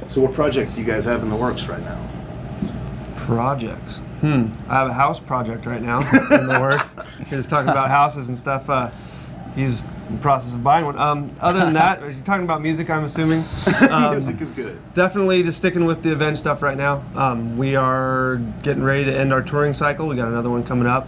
So what projects do you guys have in the works right now? Projects. I have a house project right now in the works. We're just talking about houses and stuff. He's in the process of buying one. Other than that, you're talking about music, I'm assuming. Music is good. Definitely just sticking with the Avenged stuff right now. We are getting ready to end our touring cycle. We got another one coming up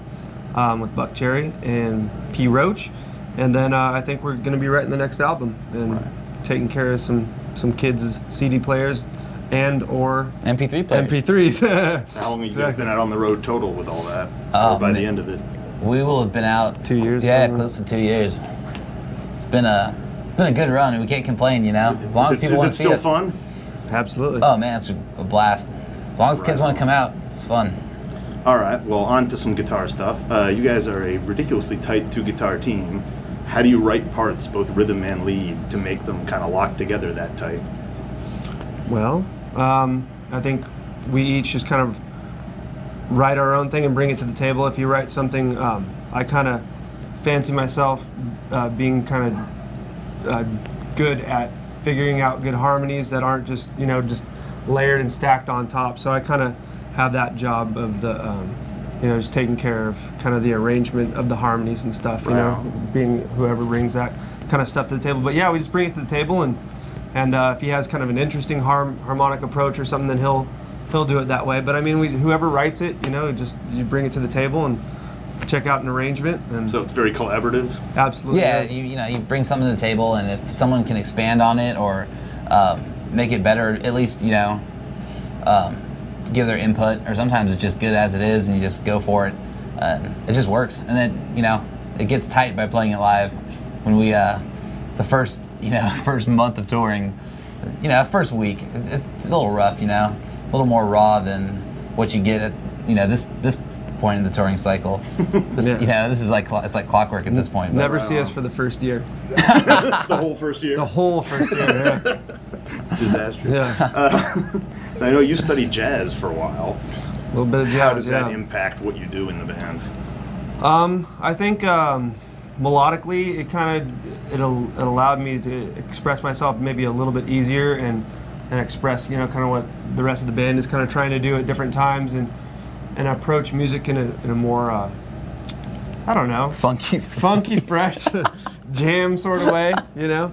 with Buck Cherry and P. Roach. And then I think we're going to be writing the next album and taking care of some kids' CD players and or MP3 players. MP3s. How long have you guys been out on the road total with all that? Oh, or by the end of it? We will have been out 2 years. Yeah, close to 2 years. It's been a good run, and we can't complain, you know. As long as people want to see it. Is it still fun? Absolutely. Oh man, it's a blast. As long as kids want to come out, it's fun. All right. Well, on to some guitar stuff. You guys are a ridiculously tight two-guitar team. How do you write parts, both rhythm and lead, to make them kind of lock together that tight? Well, I think we each just kind of write our own thing and bring it to the table. If you write something, I kind of fancy myself being kind of good at figuring out good harmonies that aren't just, you know, just layered and stacked on top. So I kind of have that job of the, you know, just taking care of kind of the arrangement of the harmonies and stuff, you know, being whoever brings that kind of stuff to the table. But yeah, we just bring it to the table, and if he has kind of an interesting harmonic approach or something, then he'll do it that way. But I mean, whoever writes it, you know, just you bring it to the table and check out an arrangement. And so it's very collaborative? Absolutely. Yeah, you know, you bring something to the table, and if someone can expand on it or make it better, at least, you know, give their input, or sometimes it's just good as it is and you just go for it. It just works. And then, you know, it gets tight by playing it live. When we, the first month of touring, you know, first week, it's a little rough, you know, a little more raw than what you get at, you know, this point in the touring cycle. You know, this is like, it's like clockwork at this point. Never see us for the first year. The whole first year? The whole first year, yeah. It's disastrous. Yeah. So I know you studied jazz for a while. A little bit of jazz. How does that impact what you do in the band? I think melodically, it allowed me to express myself maybe a little bit easier and express, you know, kind of what the rest of the band is kind of trying to do at different times, and approach music in a more I don't know, funky, fresh jam sort of way, you know.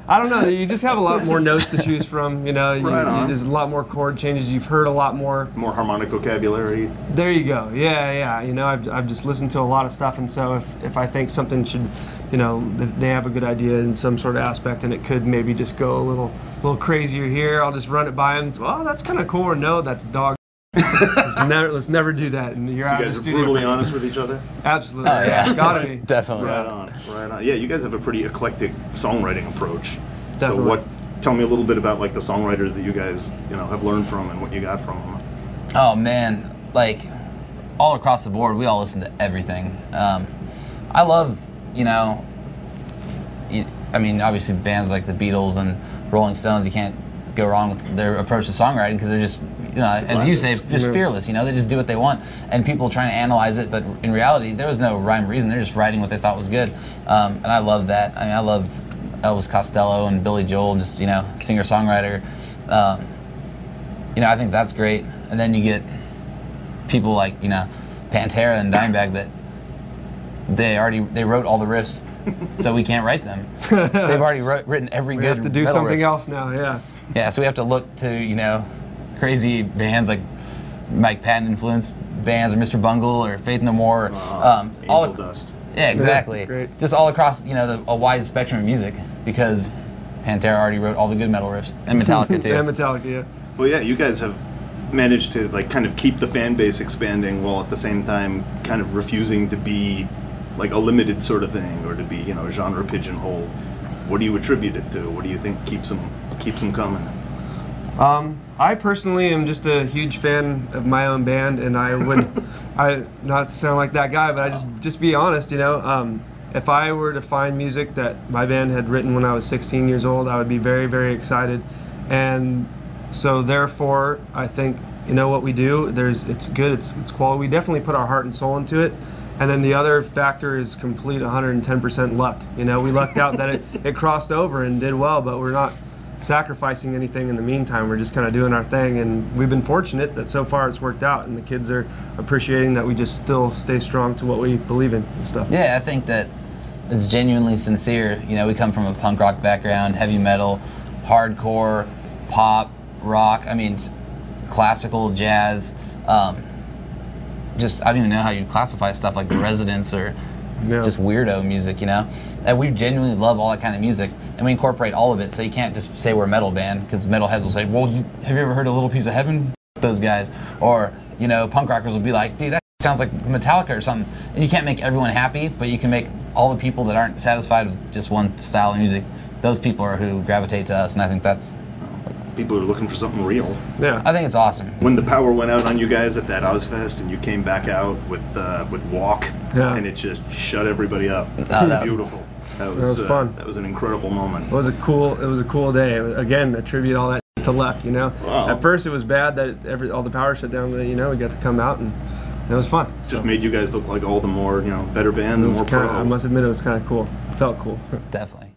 I don't know. You just have a lot more notes to choose from. You know, there's a lot more chord changes. You've heard a lot more harmonic vocabulary. There you go. Yeah. You know, I've just listened to a lot of stuff, and so if I think something should, you know, they have a good idea in some sort of aspect, and it could maybe just go a little crazier here, I'll just run it by them. Well, that's kind of cool. Or no, that's dog. Let's never do that. And you're out of the studio. You guys are brutally honest with each other? Absolutely. Oh, yeah. Gotta be. Definitely. Right on. Yeah, you guys have a pretty eclectic songwriting approach. Definitely. So tell me a little bit about like the songwriters that you guys, you know, have learned from and what you got from them. Oh man, like all across the board, we all listen to everything. I love, you know, I mean, obviously bands like the Beatles and Rolling Stones, you can't go wrong with their approach to songwriting because they're just, you know, as you say, just fearless. You know, they just do what they want, and people trying to analyze it, but in reality, there was no rhyme or reason. They're just writing what they thought was good, and I love that. I mean, I love Elvis Costello and Billy Joel, and just, you know, singer-songwriter. You know, I think that's great. And then you get people like, you know, Pantera and Dimebag that they wrote all the riffs, so we can't write them. They've already written every good. We have to do something else now. Yeah. Yeah, so we have to look to, you know, crazy bands like Mike Patton influenced bands, or Mr. Bungle, or Faith No More. Angel Dust. Yeah, exactly. Yeah, great. Just all across, you know, a wide spectrum of music, because Pantera already wrote all the good metal riffs, and Metallica too. And Metallica, yeah. Well, yeah, you guys have managed to like kind of keep the fan base expanding while at the same time kind of refusing to be like a limited sort of thing, or to be, you know, genre pigeonholed. What do you attribute it to? What do you think keeps them coming? I personally am just a huge fan of my own band, and I would, not to sound like that guy, but I just be honest, you know. If I were to find music that my band had written when I was 16 years old, I would be very, very excited. And so therefore, I think, you know, what we do, it's good, it's quality. We definitely put our heart and soul into it. And then the other factor is complete 110% luck. You know, we lucked out that it crossed over and did well, but we're not sacrificing anything in the meantime. We're just kind of doing our thing, and we've been fortunate that so far it's worked out, and the kids are appreciating that we just still stay strong to what we believe in and stuff. Yeah, I think that it's genuinely sincere. You know, we come from a punk rock background, heavy metal, hardcore, pop, rock. I mean, classical, jazz. Just I don't even know how you classify stuff like The Residents or just weirdo music, you know? And we genuinely love all that kind of music, and we incorporate all of it, so you can't just say we're a metal band, because metalheads will say, well, have you ever heard A Little Piece of Heaven? Those guys. Or, you know, punk rockers will be like, dude, that sounds like Metallica or something. And you can't make everyone happy, but you can make all the people that aren't satisfied with just one style of music, those people are who gravitate to us, and I think that's... People are looking for something real. Yeah. I think it's awesome. When the power went out on you guys at that Ozfest and you came back out with Walk, and it just shut everybody up. Beautiful. That was fun. That was an incredible moment. It was a cool day. Again, attribute all that to luck, you know. Wow. At first it was bad that all the power shut down, but you know, we got to come out and it was fun. Just made you guys look like all the more, you know, better band, the more pro. I must admit it was kind of cool. It felt cool. Definitely.